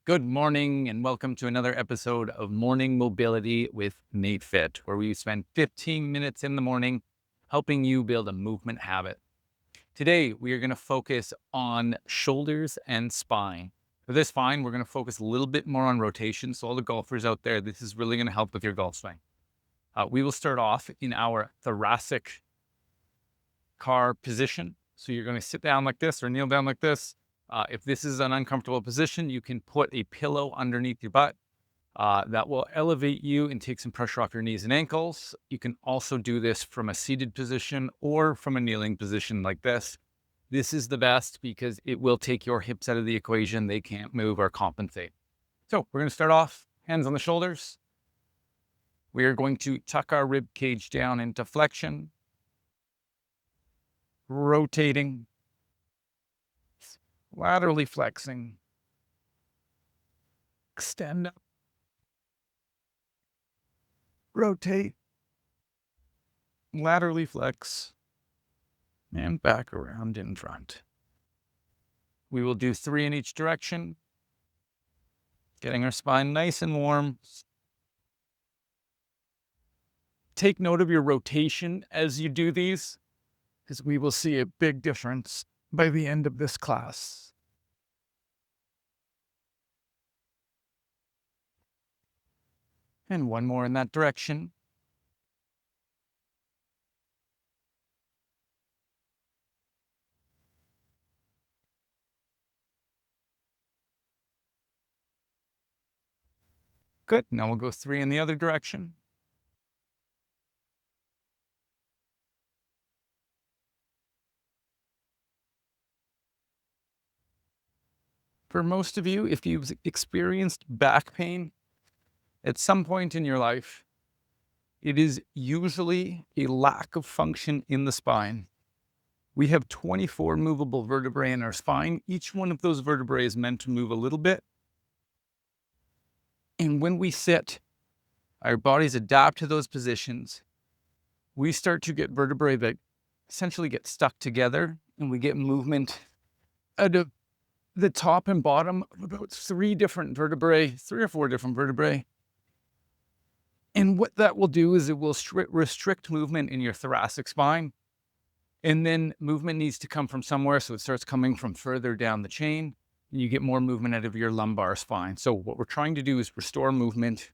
Good morning and welcome to another episode of Morning Mobility with NATEFIT, where we spend 15 minutes in the morning helping you build a movement habit. Today, we are going to focus on shoulders and spine. For this we're going to focus a little bit more on rotation. So all the golfers out there, this is really going to help with your golf swing. We will start off in our thoracic car position. So you're going to sit down like this or kneel down like this. If this is an uncomfortable position, you can put a pillow underneath your butt. That will elevate you and take some pressure off your knees and ankles. You can also do this from a seated position or from a kneeling position like this. This is the best because it will take your hips out of the equation. They can't move or compensate. So we're going to start off, hands on the shoulders. We are going to tuck our rib cage down into flexion, rotating, laterally flexing, extend up, rotate, laterally flex, and back around in front. We will do 3 in each direction, getting our spine nice and warm. Take note of your rotation as you do these, because we will see a big difference by the end of this class. And one more in that direction. Good. Now we'll go 3 in the other direction. For most of you, if you've experienced back pain at some point in your life, it is usually a lack of function in the spine. We have 24 movable vertebrae in our spine. Each one of those vertebrae is meant to move a little bit. And when we sit, our bodies adapt to those positions. We start to get vertebrae that essentially get stuck together, and we get movement out of the top and bottom of about 3 different vertebrae, 3 or 4 different vertebrae. And what that will do is it will restrict movement in your thoracic spine. And then movement needs to come from somewhere, so it starts coming from further down the chain, and you get more movement out of your lumbar spine. So what we're trying to do is restore movement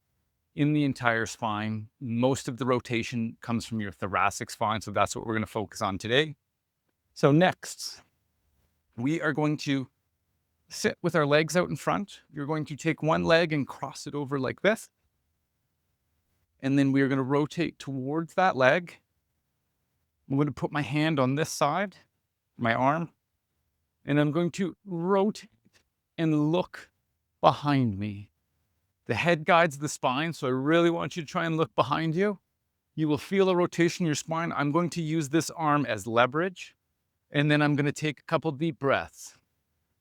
in the entire spine. Most of the rotation comes from your thoracic spine, so that's what we're going to focus on today. So next, we are going to sit with our legs out in front. You're going to take one leg and cross it over like this. And then we are going to rotate towards that leg. I'm going to put my hand on this side, my arm, and I'm going to rotate and look behind me. The head guides the spine, so I really want you to try and look behind you. You will feel a rotation in your spine. I'm going to use this arm as leverage, and then I'm going to take a couple deep breaths.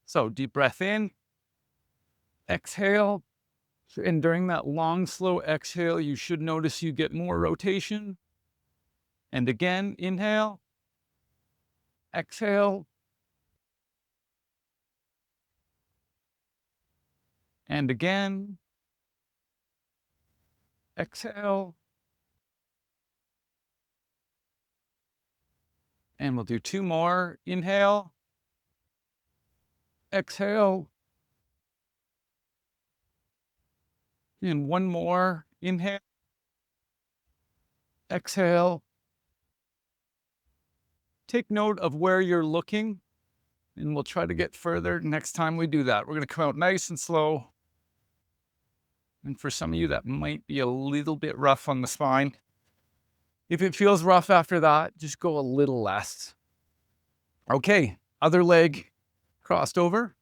So deep breath in, exhale, and during that long, slow exhale, you should notice you get more rotation. And again, inhale, exhale, and again, exhale, and we'll do 2 more. Inhale, exhale, and 1 more. Inhale, exhale. Take note of where you're looking, and we'll try to get further next time we do that. We're going to come out nice and slow. And for some of you, that might be a little bit rough on the spine. If it feels rough after that, just go a little less. Okay, other leg crossed over,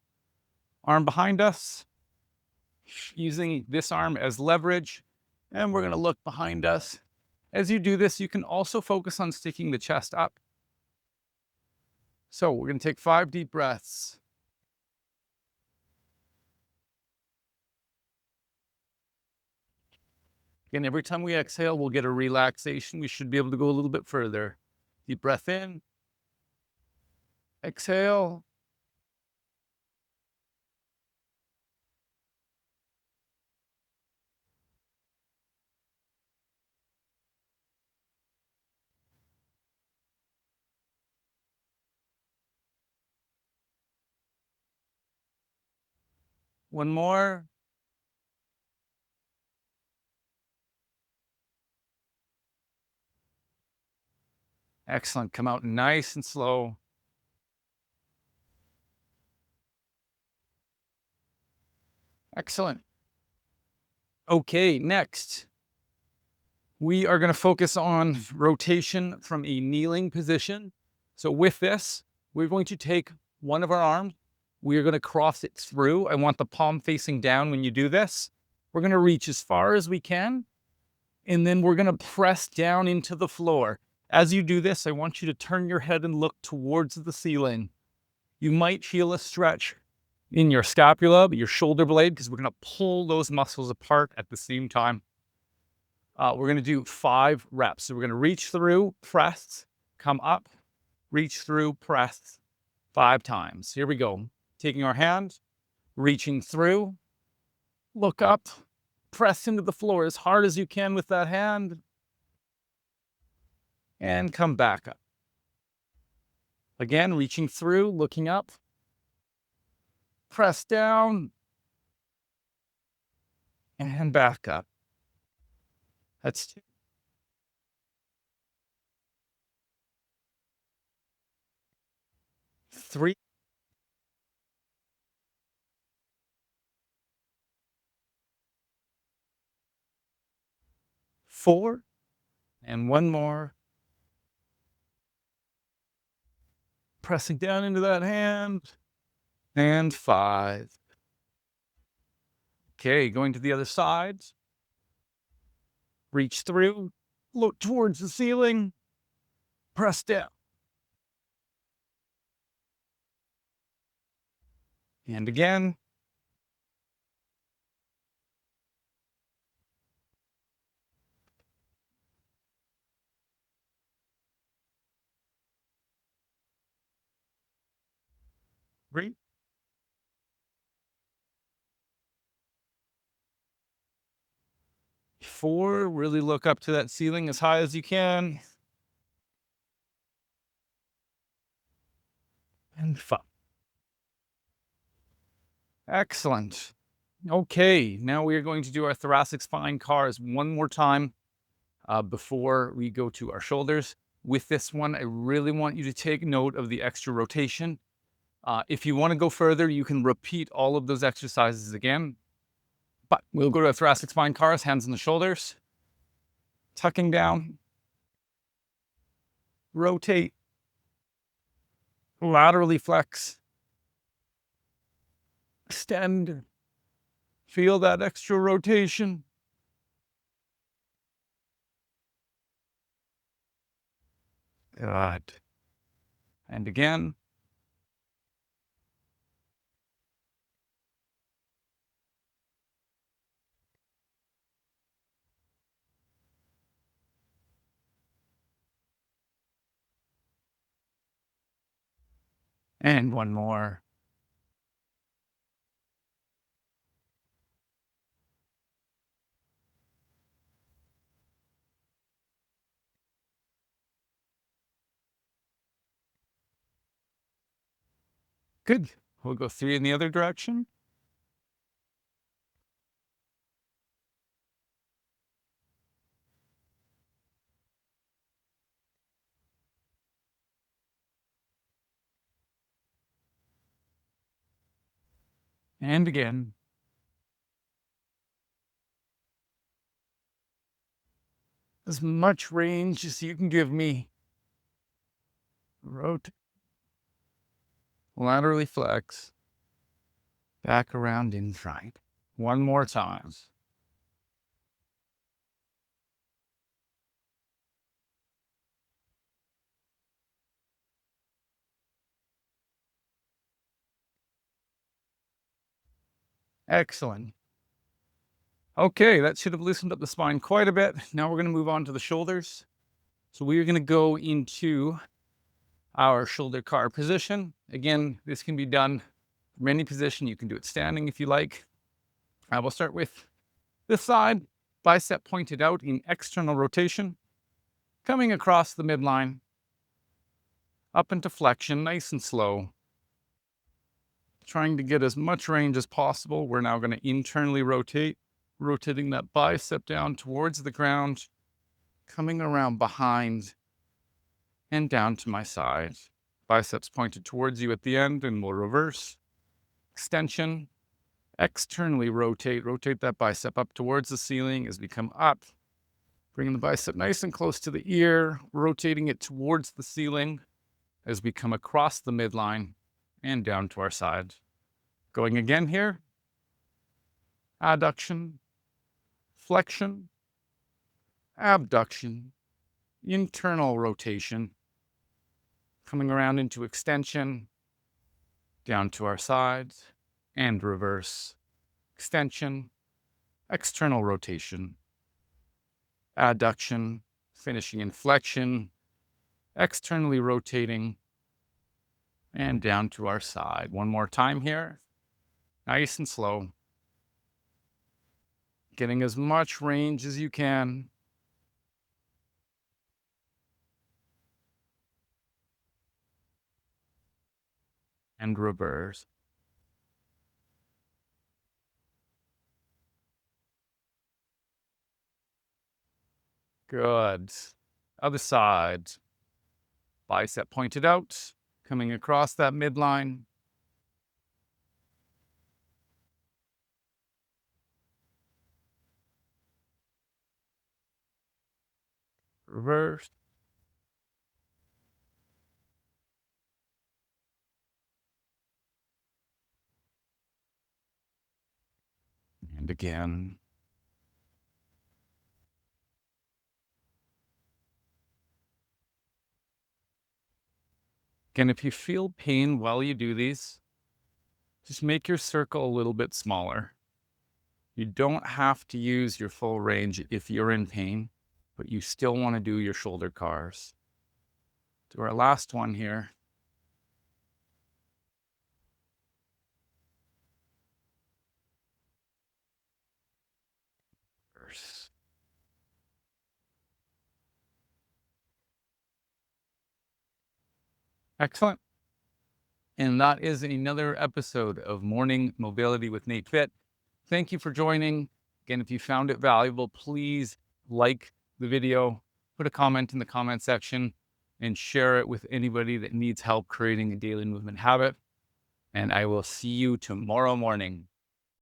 arm behind us, using this arm as leverage, and we're going to look behind us. As you do this, you can also focus on sticking the chest up. So we're going to take 5 deep breaths. Again, every time we exhale, we'll get a relaxation. We should be able to go a little bit further. Deep breath in, exhale, One more. Excellent. Come out nice and slow. Excellent. Okay, next, we are going to focus on rotation from a kneeling position. So with this, we're going to take one of our arms. We are going to cross it through. I want the palm facing down when you do this. We're going to reach as far as we can, and then we're going to press down into the floor. As you do this, I want you to turn your head and look towards the ceiling. You might feel a stretch in your scapula, your shoulder blade, because we're going to pull those muscles apart at the same time. We're going to do 5 reps. So we're going to reach through, press, come up, reach through, press 5 times. Here we go. Taking our hand, reaching through, look up, press into the floor as hard as you can with that hand, and come back up. Again, reaching through, looking up, press down, and back up. That's 2. 3. 4. And one more. Pressing down into that hand. And 5. Okay, going to the other side. Reach through, look towards the ceiling, press down. And again. Three. 4, really look up to that ceiling as high as you can. And 5. Excellent. Okay, now we are going to do our thoracic spine cars one more time before we go to our shoulders. With this one, I really want you to take note of the extra rotation. If you want to go further, you can repeat all of those exercises again. But we'll go to our thoracic spine cars, hands on the shoulders, tucking down, rotate, laterally flex, extend, feel that extra rotation. Good. And again. And one more. Good. We'll go 3 in the other direction. And again. As much range as you can give me. Rotate. Laterally flex. Back around inside. One more time. Excellent. Okay, that should have loosened up the spine quite a bit. Now we're going to move on to the shoulders. So we are going to go into our shoulder car position. Again, this can be done from any position. You can do it standing if you like. I will start with this side, bicep pointed out in external rotation, coming across the midline, up into flexion, nice and slow. Trying to get as much range as possible. We're now going to internally rotate, rotating that bicep down towards the ground, coming around behind and down to my side. Biceps pointed towards you at the end, and we'll reverse. Extension. Externally rotate. Rotate that bicep up towards the ceiling as we come up. Bringing the bicep nice and close to the ear, rotating it towards the ceiling as we come across the midline and down to our side. Going again here. Adduction, flexion, abduction, internal rotation, coming around into extension, down to our sides, and reverse. Extension, external rotation, adduction, finishing in flexion, externally rotating, and down to our side. One more time here. Nice and slow. Getting as much range as you can. And reverse. Good. Other side. Bicep pointed out, coming across that midline. Reverse. And again. Again, if you feel pain while you do these, just make your circle a little bit smaller. You don't have to use your full range if you're in pain, but you still want to do your shoulder cars. Do our last one here. Excellent. And that is another episode of Morning Mobility with NATEFIT. Thank you for joining. Again, if you found it valuable, please like the video, put a comment in the comment section, and share it with anybody that needs help creating a daily movement habit. And I will see you tomorrow morning.